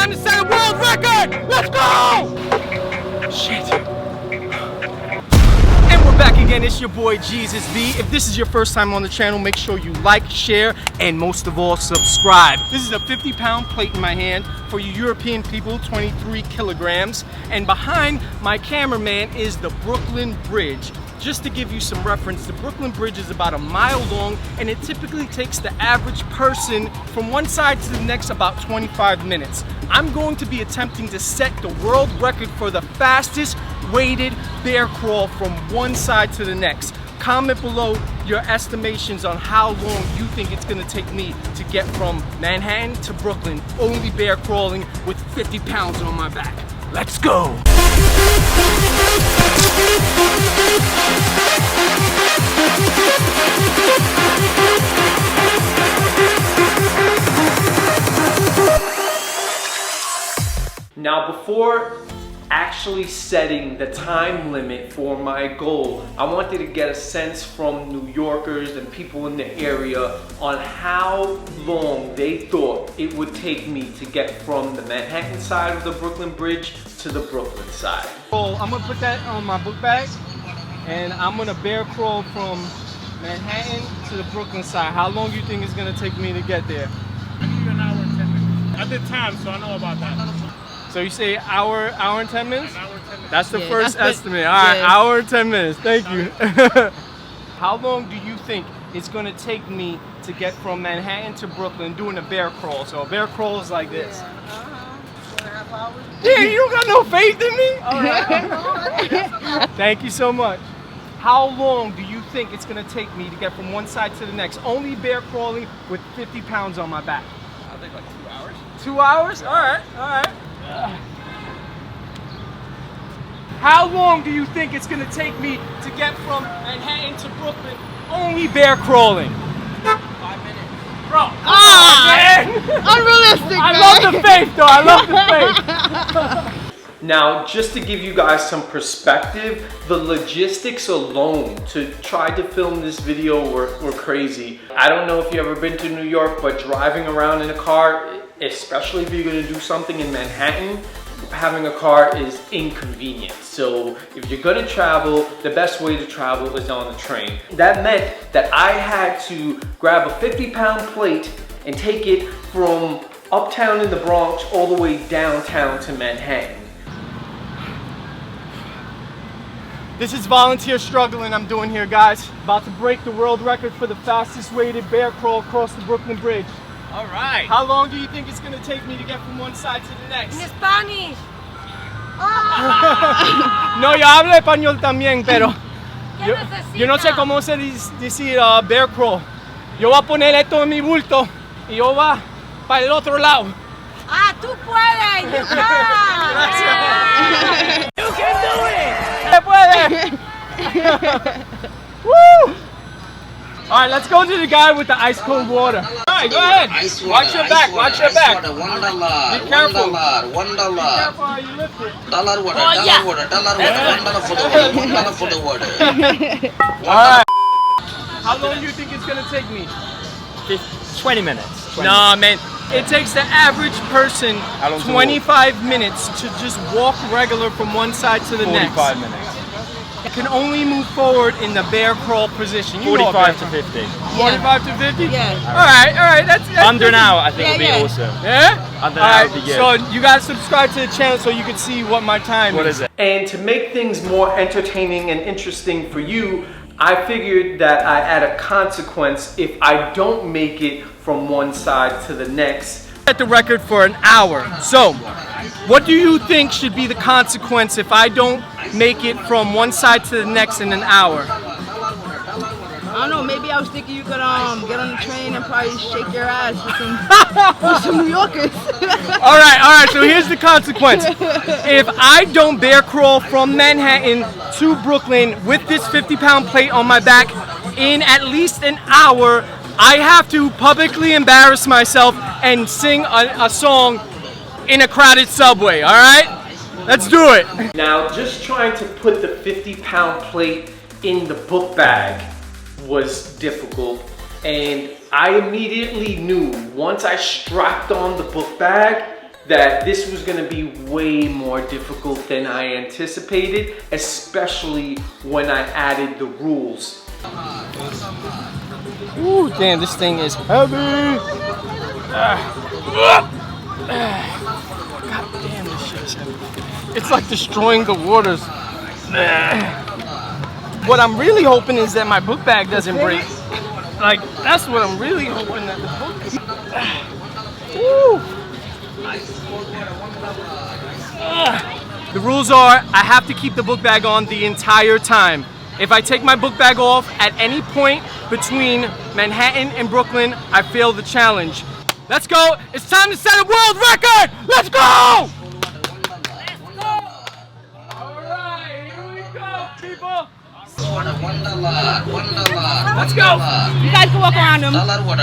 time to set a world record! Let's go! Shit. And we're back again. It's your boy Jesus V. If this is your first time on the channel, make sure you like, share, and most of all, subscribe. This is a 50-pound plate in my hand. For you European people, 23 kilograms. And behind my cameraman is the Brooklyn Bridge. Just to give you some reference, the Brooklyn Bridge is about a mile long, and it typically takes the average person from one side to the next about 25 minutes. I'm going to be attempting to set the world record for the fastest weighted bear crawl from one side to the next. Comment below your estimations on how long you think it's gonna take me to get from Manhattan to Brooklyn, only bear crawling with 50 pounds on my back. Let's go! Now, before actually setting the time limit for my goal, I wanted to get a sense from New Yorkers and people in the area on how long they thought it would take me to get from the Manhattan side of the Brooklyn Bridge to the Brooklyn side. So I'm gonna put that on my book bag, and I'm gonna bear crawl from Manhattan to the Brooklyn side. How long do you think it's gonna take me to get there? I need an hour and 10 minutes. I did time, so I know about that. So you say hour and 10 minutes? An hour and 10 minutes. That's the first estimate. All right, hour and 10 minutes. Thank you. How long do you think it's going to take me to get from Manhattan to Brooklyn doing a bear crawl? So a bear crawl is like this. 2.5 hours. Yeah, you don't got no faith in me? All right. Thank you so much. How long do you think it's going to take me to get from one side to the next? Only bear crawling with 50 pounds on my back. I think like 2 hours. 2 hours? All right, all right. How long do you think it's gonna take me to get from Manhattan to Brooklyn only bear crawling? 5 minutes. Bro, man! man. Unrealistic, I man. love the faith though, I love the faith. Now, just to give you guys some perspective, the logistics alone to try to film this video were crazy. I don't know if you've ever been to New York, but driving around in a car, especially if you're gonna do something in Manhattan, having a car is inconvenient. So if you're gonna travel, the best way to travel is on the train. That meant that I had to grab a 50-pound plate and take it from uptown in the Bronx all the way downtown to Manhattan. This is volunteer struggling I'm doing here, guys. About to break the world record for the fastest weighted bear crawl across the Brooklyn Bridge. All right. How long do you think it's going to take me to get from one side to the next? In Spanish. No, yo hablo español también, pero yo no sé cómo se dice bear crawl. Yo voy a poner esto en mi bulto y yo voy para el otro lado. Ah, tú puedes. You can. You can do it. Se puede. Woo! All right, let's go to the guy with the ice cold water. All right, go ahead. Watch your back. Watch your back. $1. Be careful. $1. Be careful how you lift it. Dollar water. $1 for the water. $1 for the water. All right. How long do you think it's gonna take me? 20 minutes. Nah, man. It takes the average person 25 minutes to just walk regular from one side to the next. 45 minutes. You can only move forward in the bear crawl position. You 45 to 50. 45 to 50? Yeah. All right. That's Under an hour, I think would be awesome. Yeah? Under an hour would be good. So you guys subscribe to the channel so you can see what my time is. What is it? And to make things more entertaining and interesting for you, I figured that I add a consequence if I don't make it from one side to the next. Set the record for an hour. So, what do you think should be the consequence if I don't make it from one side to the next in an hour? I don't know, maybe I was thinking you could get on the train and probably shake your ass with some New Yorkers. All right, so here's the consequence. If I don't bear crawl from Manhattan to Brooklyn with this 50-pound plate on my back in at least an hour, I have to publicly embarrass myself and sing a song in a crowded subway, all right? Let's do it. Now, just trying to put the 50-pound plate in the book bag was difficult, and I immediately knew once I strapped on the book bag that this was gonna be way more difficult than I anticipated, especially when I added the rules. Ooh, damn, this thing is heavy. God damn, this shit is heavy. It's like destroying the waters. What I'm really hoping is that my book bag doesn't break. Like, that's what I'm really hoping, that the book is... Woo! The rules are, I have to keep the book bag on the entire time. If I take my book bag off at any point between Manhattan and Brooklyn, I fail the challenge. Let's go! It's time to set a world record! Let's go! Let's go! You guys can walk around them. $1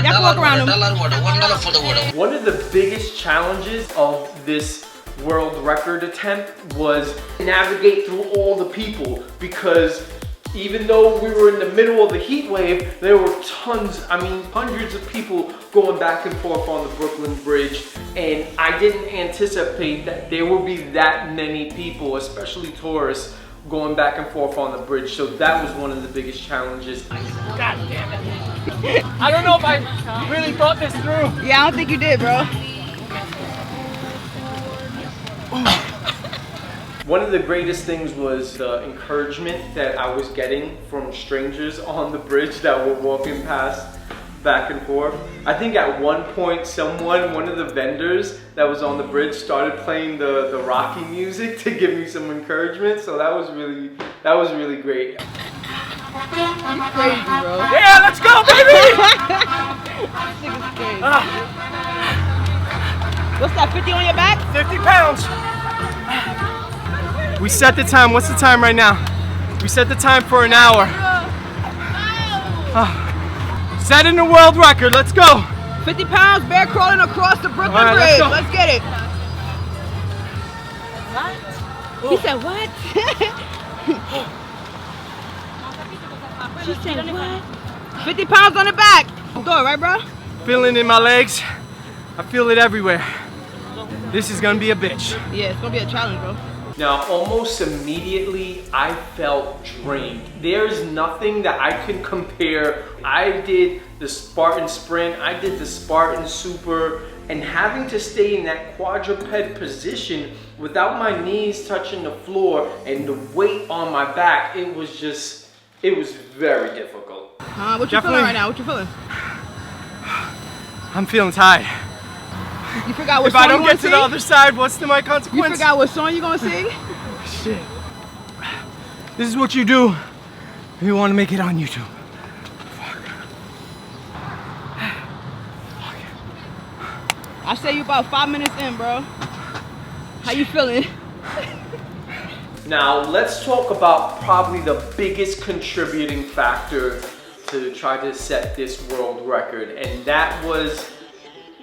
Y'all can walk around them. $1 for the water. One of the biggest challenges of this world record attempt was navigate through all the people, because even though we were in the middle of the heat wave, there were tons, I mean hundreds of people going back and forth on the Brooklyn Bridge, and I didn't anticipate that there would be that many people, especially tourists, going back and forth on the bridge. So that was one of the biggest challenges. God damn it. I don't know if I really thought this through. Yeah, I don't think you did, bro. One of the greatest things was the encouragement that I was getting from strangers on the bridge that were walking past back and forth. I think at one point one of the vendors that was on the bridge started playing the Rocky music to give me some encouragement, so that was really great. You crazy, bro. Yeah, let's go, baby! This nigga's crazy. What's that, 50 on your back? 50 pounds. We set the time. What's the time right now? We set the time for an hour. Setting the world record. Let's go. 50 pounds, bear crawling across the Brooklyn All right, Bridge. let's go. Let's get it. What? He said what? She said what? 50 pounds on the back. I'm going, right, bro? Feeling in my legs. I feel it everywhere. This is gonna be a bitch. Yeah, it's gonna be a challenge, bro. Now, almost immediately, I felt drained. There's nothing that I can compare. I did the Spartan Sprint, I did the Spartan Super, and having to stay in that quadruped position without my knees touching the floor and the weight on my back, it was very difficult. What you feeling right now? What you feeling? I'm feeling tired. You forgot what If song I don't you get gonna to the sing? other side, what's my You consequence? forgot what song you gonna sing? Shit. This is what you do if you want to make it on YouTube. I say you about 5 minutes in, bro. How you feeling? Now, let's talk about probably the biggest contributing factor to try to set this world record, and that was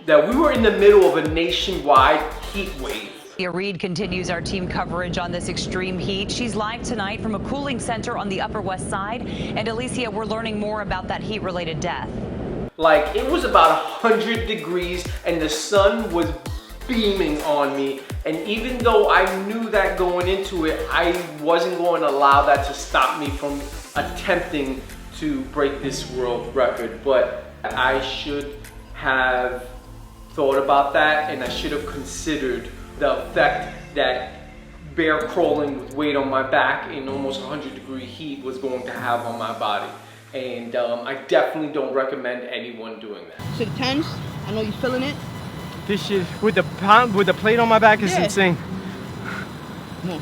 that we were in the middle of a nationwide heat wave. Reed continues our team coverage on this extreme heat. She's live tonight from a cooling center on the Upper West Side. And Alicia, we're learning more about that heat-related death. Like, it was about 100 degrees and the sun was beaming on me. And even though I knew that going into it, I wasn't going to allow that to stop me from attempting to break this world record. But I should have thought about that, and I should have considered the effect that bear crawling with weight on my back in almost 100-degree heat was going to have on my body. And I definitely don't recommend anyone doing that. Shit tense. I know you feeling it. This shit with the plate on my back is insane. No.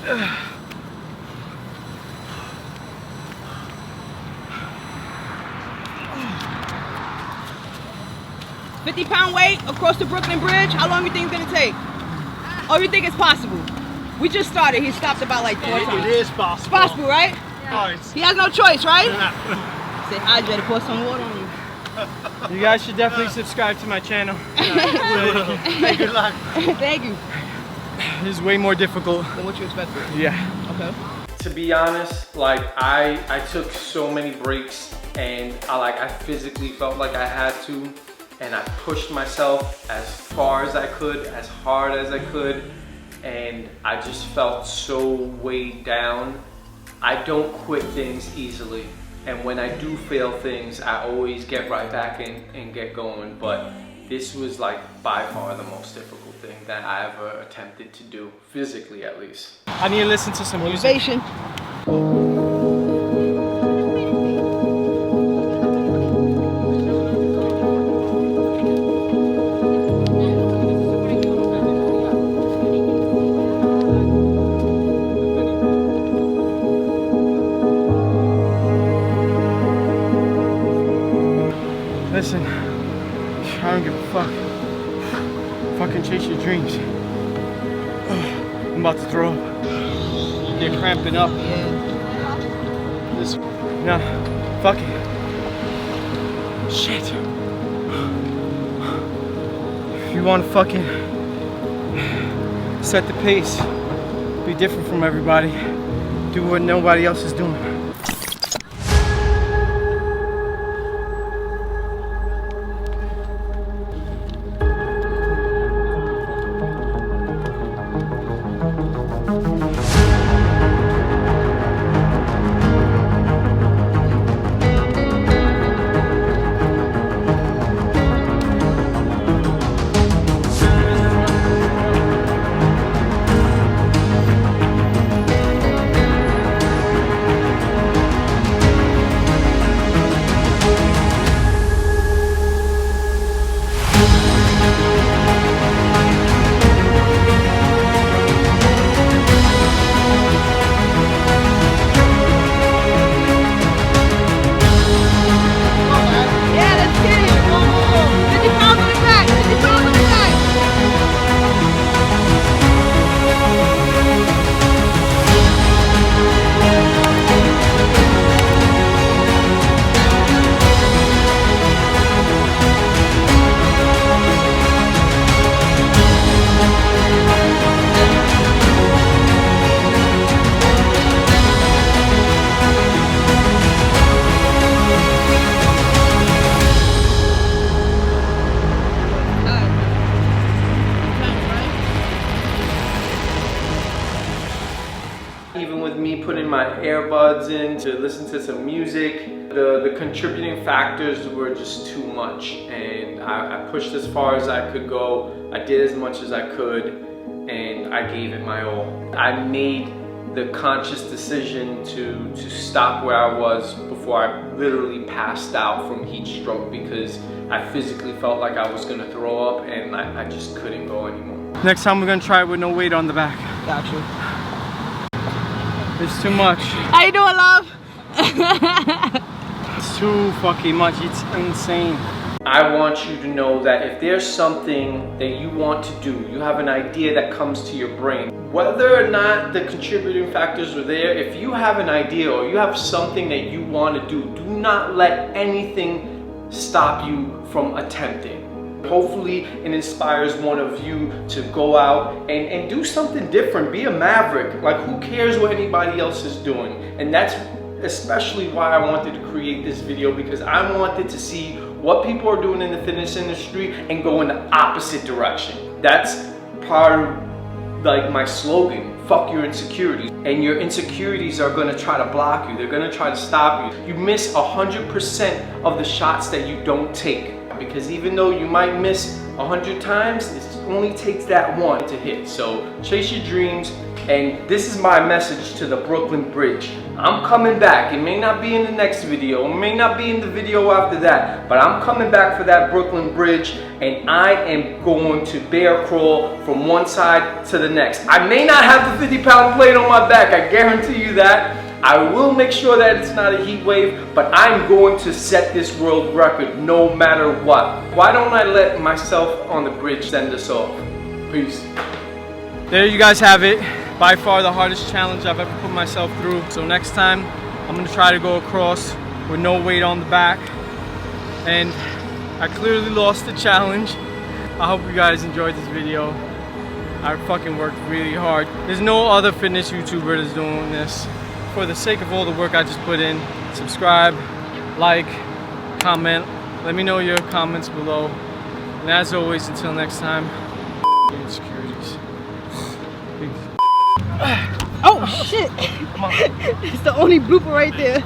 50-pound weight across the Brooklyn Bridge. How long do you think it's gonna take? Oh, you think it's possible? We just started. He stopped about like 4 times. It is possible. It's possible, right? Yeah. He has no choice, right? Say hydrated, pour some water on you. You guys should definitely subscribe to my channel. Hey, good luck. Thank you. This is way more difficult. Than what you expected. Yeah. Okay. To be honest, like I took so many breaks, and I physically felt like I had to. and I pushed myself as far as I could, as hard as I could, and I just felt so weighed down. I don't quit things easily, and when I do fail things, I always get right back in and get going, but this was like by far the most difficult thing that I ever attempted to do, physically at least. I need to listen to some music. Motivation. Listen, I don't give a fuck. Fucking chase your dreams. I'm about to throw up. They're cramping up. This, no, fuck it. Shit. If you want to fucking set the pace, be different from everybody, do what nobody else is doing. Even with me putting my earbuds in to listen to some music, the contributing factors were just too much, and I pushed as far as I could go. I did as much as I could, and I gave it my all. I made the conscious decision to stop where I was before I literally passed out from heat stroke, because I physically felt like I was gonna throw up, and I just couldn't go anymore. Next time we're gonna try it with no weight on the back. Gotcha. It's too much. How you doing, love? It's too fucking much. It's insane. I want you to know that if there's something that you want to do, you have an idea that comes to your brain, whether or not the contributing factors are there, if you have an idea or you have something that you want to do not let anything stop you from attempting. Hopefully it inspires one of you to go out and do something different. Be a maverick. Like, who cares what anybody else is doing? And that's especially why I wanted to create this video, because I wanted to see what people are doing in the fitness industry and go in the opposite direction. That's part of like my slogan, fuck your insecurities. And your insecurities are gonna try to block you. They're gonna try to stop you. You miss 100% of the shots that you don't take. Because even though you might miss 100 times, it only takes that one to hit. So chase your dreams, and this is my message to the Brooklyn Bridge. I'm coming back. It may not be in the next video, it may not be in the video after that, but I'm coming back for that Brooklyn Bridge, and I am going to bear crawl from one side to the next. I may not have the 50-pound plate on my back, I guarantee you that. I will make sure that it's not a heat wave, but I'm going to set this world record no matter what. Why don't I let myself on the bridge send us off? Peace. There you guys have it. By far the hardest challenge I've ever put myself through. So next time, I'm gonna try to go across with no weight on the back. And I clearly lost the challenge. I hope you guys enjoyed this video. I fucking worked really hard. There's no other fitness YouTuber that's doing this. For the sake of all the work I just put in, subscribe, like, comment. Let me know your comments below. And as always, until next time, insecurities. Oh shit! Come on. It's the only blooper right there.